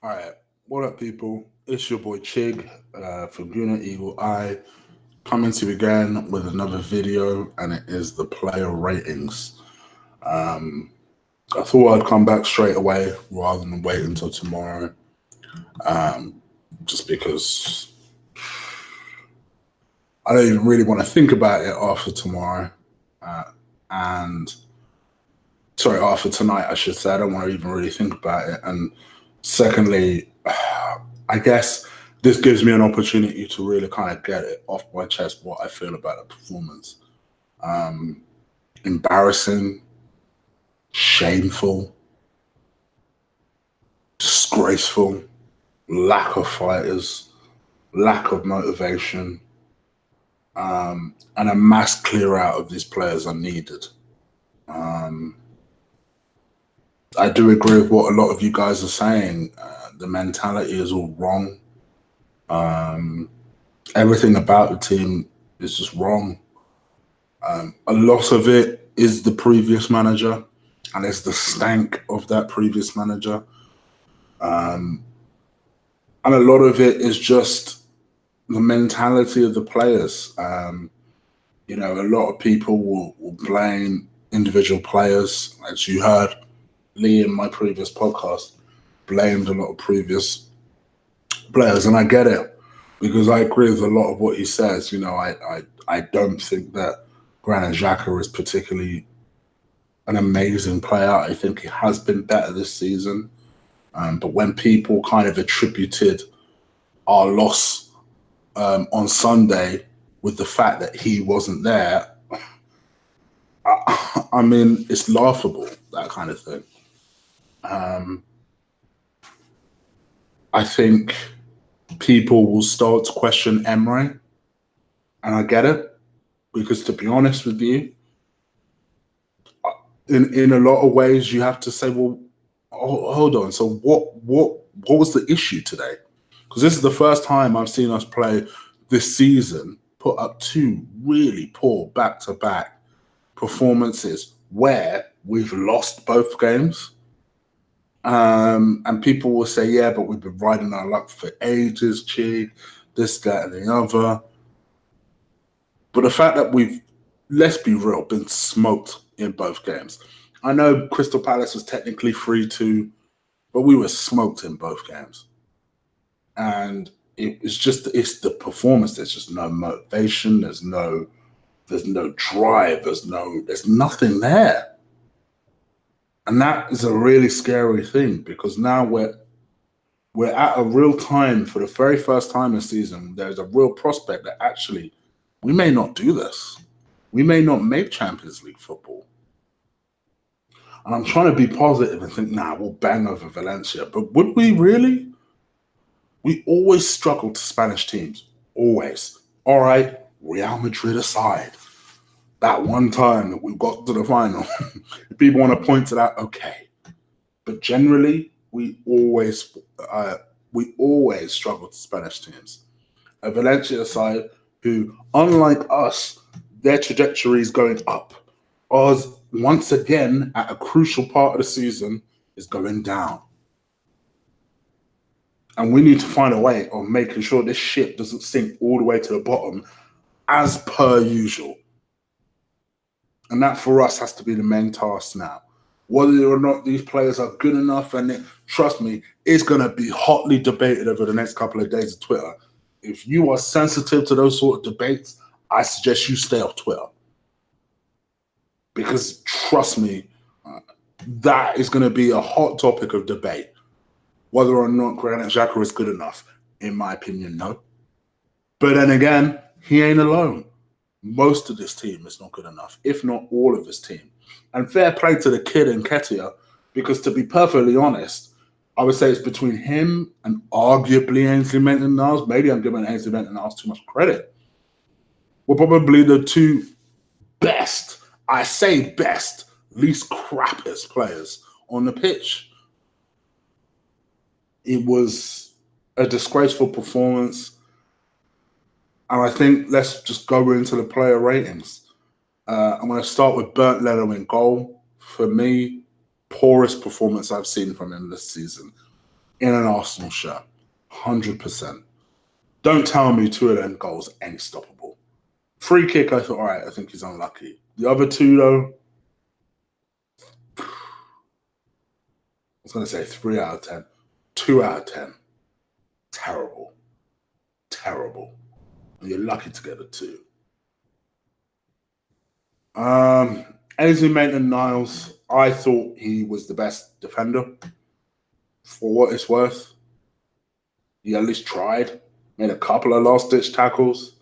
All right, what up, people? It's your boy Chig from Unit Eagle Eye coming to you again with another video, and it is the player ratings. Um, I thought I'd come back straight away rather than wait until tomorrow, just because I don't even really want to think about it after tomorrow. And sorry, after tonight, I should say. I don't want to even really think about it. And secondly, I guess this gives me an opportunity to really kind of get it off my chest what I feel about the performance. Um, Embarrassing, shameful, disgraceful, lack of fighters, lack of motivation, and a mass clear out of these players are needed. Um, I do agree with what a lot of you guys are saying. The mentality is all wrong. Um, Everything about the team is just wrong. A lot of it is the previous manager, and it's the stank of that previous manager. Um, and a lot of it is just the mentality of the players. A lot of people will blame individual players. As you heard, Lee in my previous podcast blamed a lot of previous players, and I get it because I agree with a lot of what he says. I don't think that Granit Xhaka is particularly an amazing player. I think he has been better this season. But when people kind of attributed our loss on Sunday with the fact that he wasn't there, I mean, it's laughable, that kind of thing. Um, I think people will start to question Emre, and I get it because, to be honest with you, in a lot of ways, you have to say, well, hold on. So what was the issue today? Because this is the first time I've seen us play this season put up two really poor back-to-back performances where we've lost both games. And people will say, yeah, but we've been riding our luck for ages, Chig, this, that, and the other. But the fact that we've, let's be real, been smoked in both games. I know Crystal Palace was technically 3-2, but we were smoked in both games. And it's the performance. There's just no motivation. There's no drive. There's nothing there. And that is a really scary thing because now we're at a real time for the very first time this season. There's a real prospect that actually we may not do this. We may not make Champions League football. And I'm trying to be positive and think, nah, we'll bang over Valencia. But would we really? We always struggle to Spanish teams. Always. All right, Real Madrid aside. That one time that we got to the final. If people want to point to that, okay. But generally, we always struggle to Spanish teams. A Valencia side who, unlike us, their trajectory is going up. Ours, once again, at a crucial part of the season, is going down. And we need to find a way of making sure this ship doesn't sink all the way to the bottom as per usual. And that for us has to be the main task now. Whether or not these players are good enough, and trust me, it's going to be hotly debated over the next couple of days of Twitter. If you are sensitive to those sort of debates, I suggest you stay off Twitter. Because trust me, that is going to be a hot topic of debate. Whether or not Granit Xhaka is good enough, in my opinion, no. But then again, he ain't alone. Most of this team is not good enough, if not all of his team. And fair play to the kid in Ketia, because to be perfectly honest, I would say it's between him and arguably Ainsley Maitland-Niles. Maybe I'm giving Ainsley Maitland-Niles too much credit. We're probably the two best, I say best, least crappiest players on the pitch. It was a disgraceful performance. And I think let's just go into the player ratings. I'm going to start with Bernd Leno in goal. For me, poorest performance I've seen from him this season. in an Arsenal shirt. 100%. Don't tell me two of them goals ain't stoppable. Free kick, I thought, all right, I think he's unlucky. The other two, though, I was going to say 3 out of 10. 2 out of 10. Terrible. Terrible. And you're lucky to get the 2. Ainsley Maitland-Niles, I thought he was the best defender. For what it's worth. He at least tried. Made a couple of last-ditch tackles.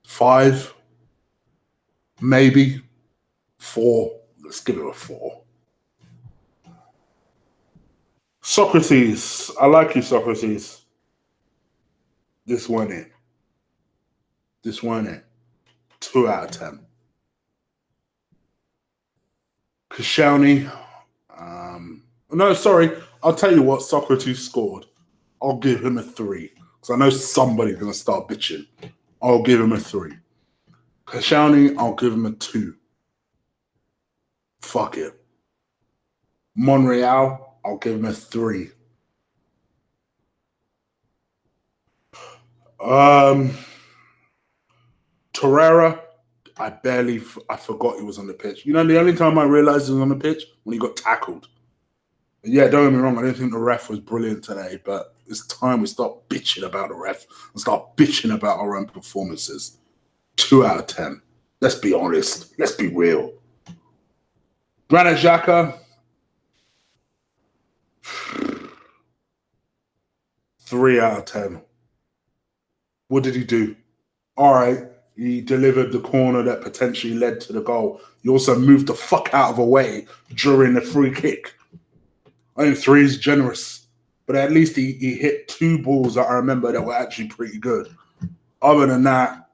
Five, maybe 4. Let's give it a 4. Socrates, I like you, Socrates. This weren't it. 2 out of 10. Koscielny, no, sorry. I'll tell you what Socrates scored. I'll give him a 3 because I know somebody's going to start bitching. I'll give him a 3. Koscielny, I'll give him a 2. Fuck it. Monreal, I'll give him a 3. Torreira, I forgot he was on the pitch. You know, the only time I realized he was on the pitch when he got tackled. Yeah, don't get me wrong. I didn't think the ref was brilliant today, but it's time we start bitching about the ref and start bitching about our own performances. 2 out of 10. Let's be honest. Let's be real. Granit Xhaka, 3 out of 10. What did he do? All right, he delivered the corner that potentially led to the goal. He also moved the fuck out of the way during the free kick. I think 3 is generous, but at least he hit 2 balls that I remember that were actually pretty good. Other than that,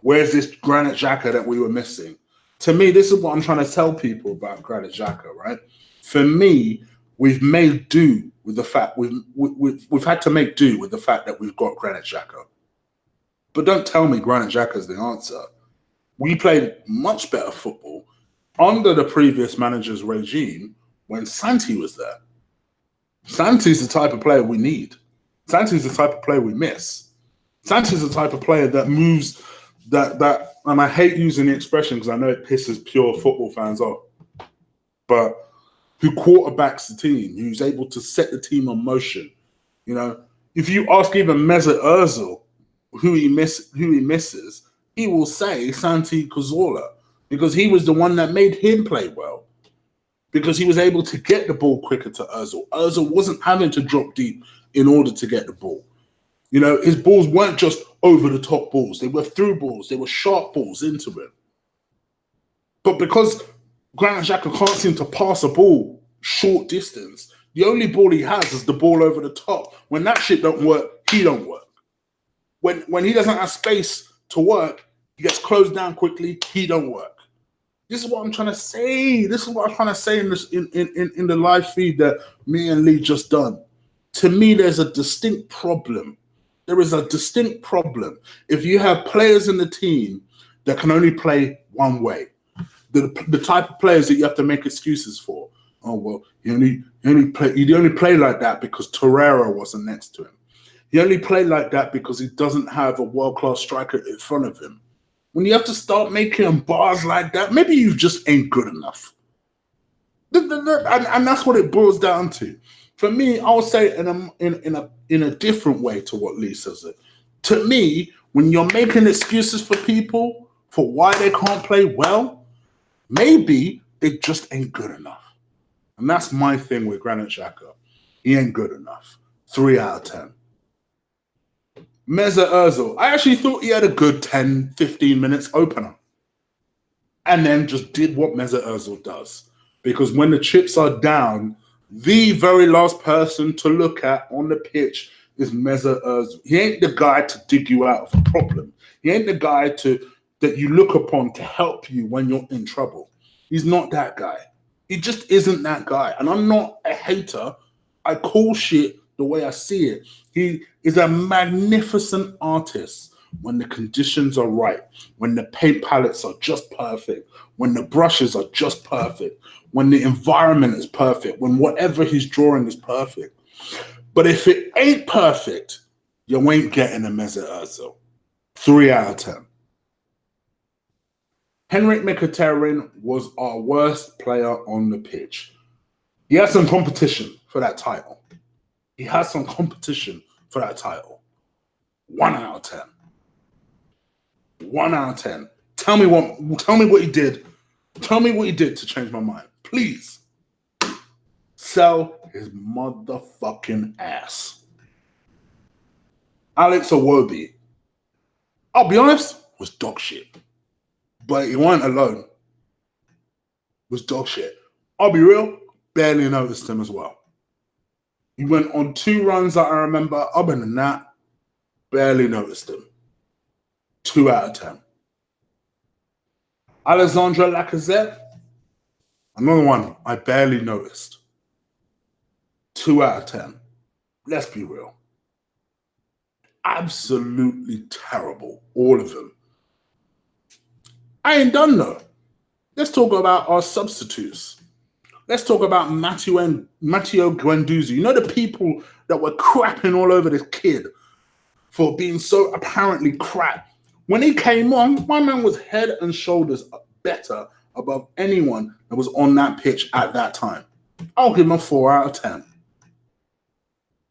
where's this Granit Xhaka that we were missing? To me, this is what I'm trying to tell people about Granit Xhaka, right? For me, we've made do with the fact we've had to make do with the fact that we've got Granit Xhaka. But don't tell me Granit Xhaka is the answer. We played much better football under the previous manager's regime when Santi was there. Santi's the type of player we need. Santi's the type of player we miss. Santi's the type of player that moves that and I hate using the expression because I know it pisses pure football fans off, but who quarterbacks the team, who's able to set the team on motion. You know, if you ask even Mesut Ozil who he misses, he will say Santi Cazorla because he was the one that made him play well. Because he was able to get the ball quicker to Ozil. Ozil wasn't having to drop deep in order to get the ball. You know, his balls weren't just over-the-top balls. They were through balls. They were sharp balls into him. But because Granit Xhaka can't seem to pass a ball short distance, the only ball he has is the ball over the top. When that shit don't work, he don't work. When he doesn't have space to work, he gets closed down quickly, he don't work. This is what I'm trying to say. This is what I'm trying to say in the live feed that me and Lee just done. To me, there's a distinct problem. There is a distinct problem if you have players in the team that can only play one way. The type of players that you have to make excuses for. Oh well, he only played like that because Torreira wasn't next to him. He only played like that because he doesn't have a world-class striker in front of him. When you have to start making bars like that, maybe you just ain't good enough. And that's what it boils down to. For me, I'll say in a different way to what Lee says it. To me, when you're making excuses for people for why they can't play well, maybe they just ain't good enough. And that's my thing with Granit Xhaka. He ain't good enough. 3 out of 10. Mesut Ozil, I actually thought he had a good 10, 15 minutes opener. And then just did what Mesut Ozil does. Because when the chips are down, the very last person to look at on the pitch is Mesut Ozil. He ain't the guy to dig you out of a problem. He ain't the guy that you look upon to help you when you're in trouble. He's not that guy. He just isn't that guy. And I'm not a hater. I call shit the way I see it. He is a magnificent artist when the conditions are right, when the paint palettes are just perfect, when the brushes are just perfect, when the environment is perfect, when whatever he's drawing is perfect. But if it ain't perfect, you ain't getting a Mesut Ozil. 3 out of 10. Henrik Mkhitaryan was our worst player on the pitch. He has some competition for that title. 1 out of 10. 1 out of 10. Tell me what he did. Tell me what he did to change my mind. Please. Sell his motherfucking ass. Alex Iwobi, I'll be honest, was dog shit. But he wasn't alone. Was dog shit. I'll be real, barely noticed him as well. He went on 2 runs that I remember. Other than that, barely noticed him. 2 out of 10. Alexandre Lacazette, another one I barely noticed. 2 out of 10. Let's be real. Absolutely terrible. All of them. I ain't done though. Let's talk about our substitutes. Let's talk about Matteo Guendouzi. You know the people that were crapping all over this kid for being so apparently crap. When he came on, my man was head and shoulders better above anyone that was on that pitch at that time. I'll give him a 4 out of 10.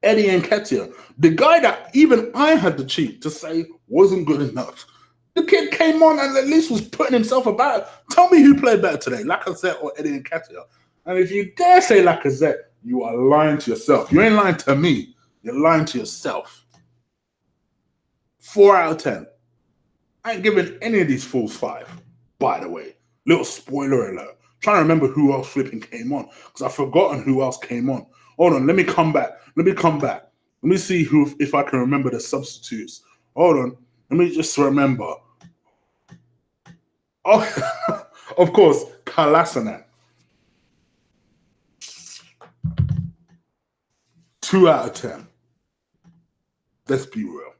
Eddie Nketiah, the guy that even I had the cheek to say wasn't good enough. The kid came on and at least was putting himself about. Tell me who played better today, Lacazette or Eddie Nketiah? And if you dare say Lacazette, you are lying to yourself. You ain't lying to me. You're lying to yourself. 4 out of 10. I ain't giving any of these fools 5, by the way. Little spoiler alert. Trying to remember who else flipping came on because I've forgotten who else came on. Hold on, let me come back. Let me see if I can remember the substitutes. Hold on, let me just remember. Oh, of course, Kolasinac. 2 out of 10. Let's be real.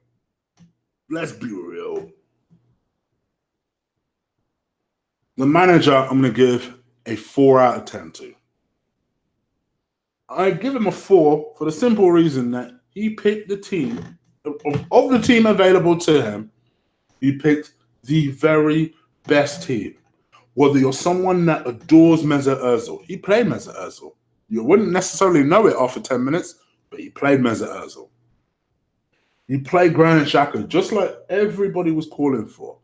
The manager, I'm going to give a 4 out of 10 to. I give him a 4 for the simple reason that he picked the team, of the team available to him, he picked the very best team. Whether you're someone that adores Mesut Ozil, he played Mesut Ozil. You wouldn't necessarily know it after 10 minutes, but he played Mesut Ozil. He played Granit Xhaka just like everybody was calling for.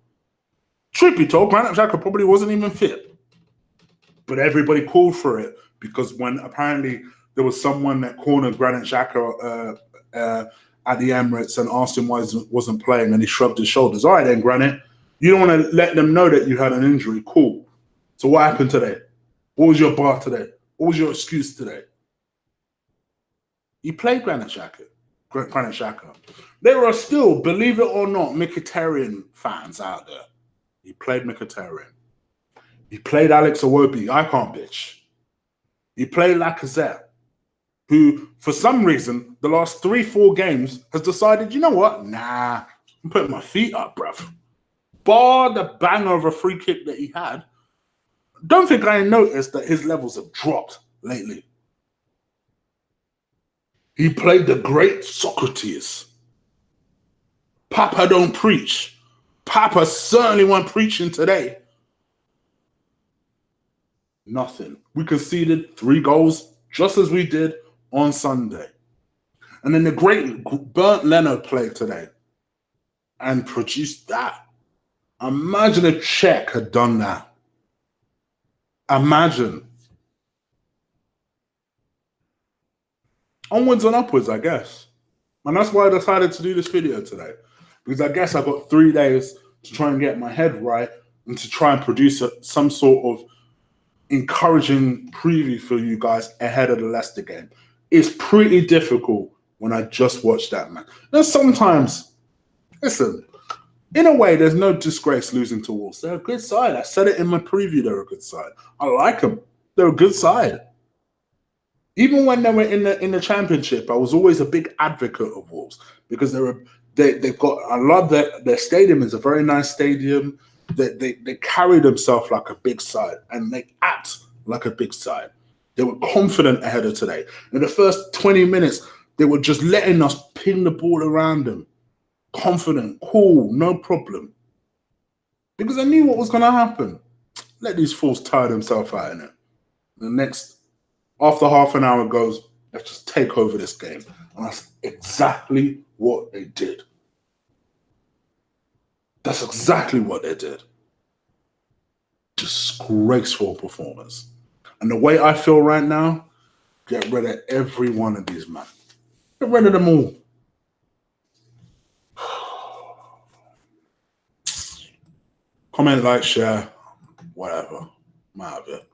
Truth be told, Granit Xhaka probably wasn't even fit. But everybody called for it because when apparently there was someone that cornered Granit Xhaka at the Emirates and asked him why he wasn't playing, and he shrugged his shoulders. All right then, Granit, you don't want to let them know that you had an injury. Cool. So what happened today? What was your bar today? What was your excuse today? He played Granit Xhaka. There are still, believe it or not, Mkhitaryan fans out there. He played Mkhitaryan. He played Alex Iwobi. I can't bitch. He played Lacazette, who, for some reason, the last 3-4 games has decided, you know what? Nah, I'm putting my feet up, bruv. Bar the banger of a free kick that he had, don't think I noticed that his levels have dropped lately. He played the great Socrates. Papa don't preach. Papa certainly wasn't preaching today. Nothing. We conceded 3 goals just as we did on Sunday. And then the great Bernd Leno played today and produced that. Imagine if Chig had done that. Imagine. Onwards and upwards, I guess. And that's why I decided to do this video today. Because I guess I got 3 days to try and get my head right and to try and produce some sort of encouraging preview for you guys ahead of the Leicester game. It's pretty difficult when I just watched that, man. Now, sometimes, listen, in a way, there's no disgrace losing to Wolves. They're a good side. I said it in my preview, they're a good side. I like them. They're a good side. Even when they were in the Championship, I was always a big advocate of Wolves because They've got. I love that their stadium is a very nice stadium. They carry themselves like a big side, and they act like a big side. They were confident ahead of today. In the first 20 minutes, they were just letting us ping the ball around them. Confident, cool, no problem. Because I knew what was going to happen. Let these fools tire themselves out in it. The next, after half an hour goes, let's just take over this game. And that's exactly what they did. That's exactly what they did. Disgraceful performance. And the way I feel right now, get rid of every one of these men. Get rid of them all. Comment, like, share, whatever. I'm out of it.